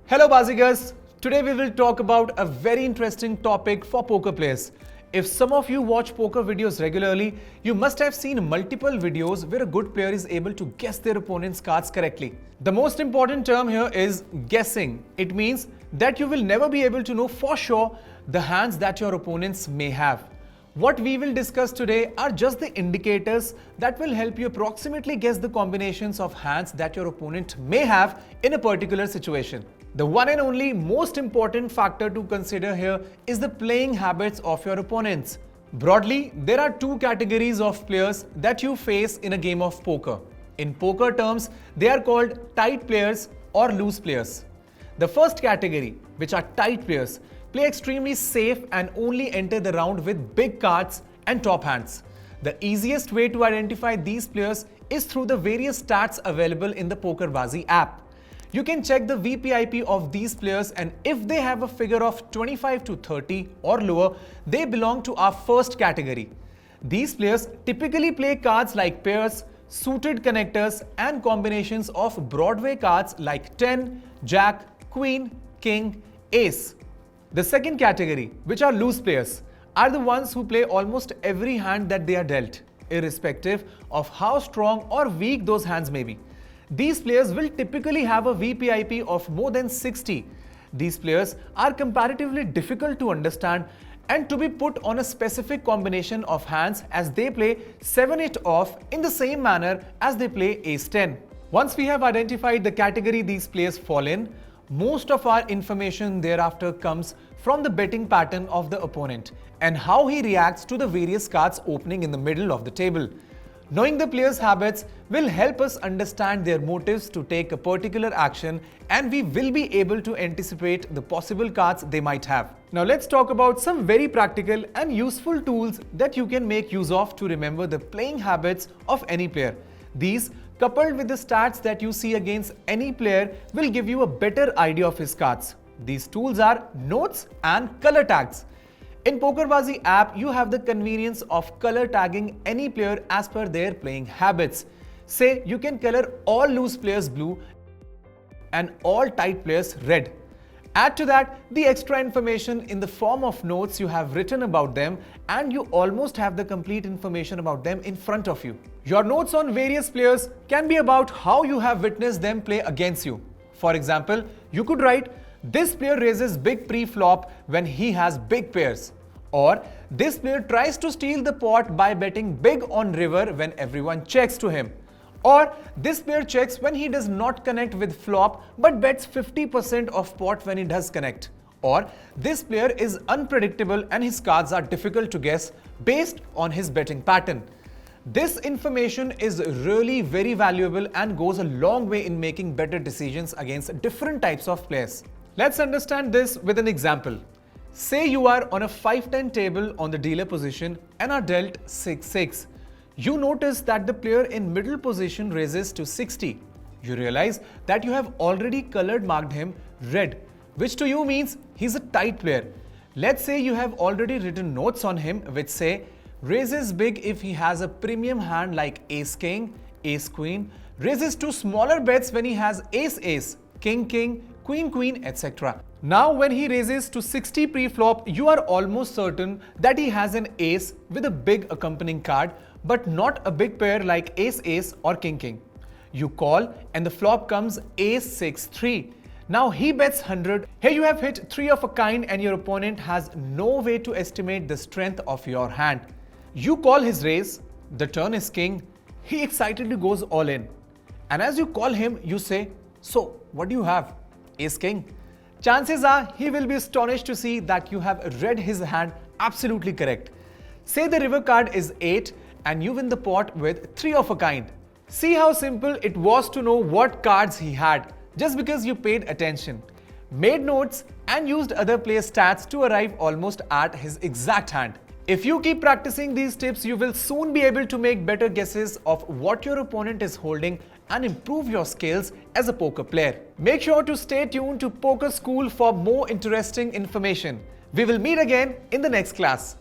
Hello Bazigers, today we will talk about a very interesting topic for poker players. If some of you watch poker videos regularly, you must have seen multiple videos where a good player is able to guess their opponent's cards correctly. The most important term here is guessing. It means that you will never be able to know for sure the hands that your opponents may have. What we will discuss today are just the indicators that will help you approximately guess the combinations of hands that your opponent may have in a particular situation. The one and only most important factor to consider here is the playing habits of your opponents. Broadly, there are two categories of players that you face in a game of poker. In poker terms, they are called tight players or loose players. The first category, which are tight players, play extremely safe and only enter the round with big cards and top hands. The easiest way to identify these players is through the various stats available in the Pokerbaazi app. You can check the VPIP of these players, and if they have a figure of 25 to 30 or lower, they belong to our first category. These players typically play cards like pairs, suited connectors and combinations of Broadway cards like 10, Jack, Queen, King, Ace. The second category, which are loose players, are the ones who play almost every hand that they are dealt, irrespective of how strong or weak those hands may be. These players will typically have a VPIP of more than 60. These players are comparatively difficult to understand and to be put on a specific combination of hands, as they play 7-8 off in the same manner as they play Ace-10. Once we have identified the category these players fall in, most of our information thereafter comes from the betting pattern of the opponent and how he reacts to the various cards opening in the middle of the table. Knowing the player's habits will help us understand their motives to take a particular action, and we will be able to anticipate the possible cards they might have. Now let's talk about some very practical and useful tools that you can make use of to remember the playing habits of any player. These, coupled with the stats that you see against any player, will give you a better idea of his cards. These tools are notes and color tags. In Pokerbaazi app, you have the convenience of color tagging any player as per their playing habits. Say you can color all loose players blue and all tight players red. Add to that the extra information in the form of notes you have written about them, and you almost have the complete information about them in front of you. Your notes on various players can be about how you have witnessed them play against you. For example, you could write, "This player raises big pre-flop when he has big pairs." Or, "This player tries to steal the pot by betting big on river when everyone checks to him." Or, "This player checks when he does not connect with flop but bets 50% of pot when he does connect." Or, "This player is unpredictable and his cards are difficult to guess based on his betting pattern." This information is really very valuable and goes a long way in making better decisions against different types of players. Let's understand this with an example. Say you are on a 5-10 table on the dealer position and are dealt 6-6. You notice that the player in middle position raises to 60. You realize that you have already colored marked him red, which to you means he's a tight player. Let's say you have already written notes on him which say, "Raises big if he has a premium hand like Ace-King, Ace-Queen, raises two smaller bets when he has Ace-Ace, King-King, Queen-Queen, etc." Now when he raises to 60 pre-flop, you are almost certain that he has an ace with a big accompanying card, but not a big pair like Ace-Ace or King-King. You call and the flop comes Ace-6-3. Now he bets 100. Here you have hit 3 of a kind and your opponent has no way to estimate the strength of your hand. You call his raise, the turn is king, he excitedly goes all in. And as you call him, you say, "So, what do you have? Ace-King?" Chances are he will be astonished to see that you have read his hand absolutely correct. Say the river card is 8 and you win the pot with 3 of a kind. See how simple it was to know what cards he had just because you paid attention, made notes and used other players' stats to arrive almost at his exact hand. If you keep practicing these tips, you will soon be able to make better guesses of what your opponent is holding and improve your skills as a poker player. Make sure to stay tuned to Pokerschool for more interesting information. We will meet again in the next class.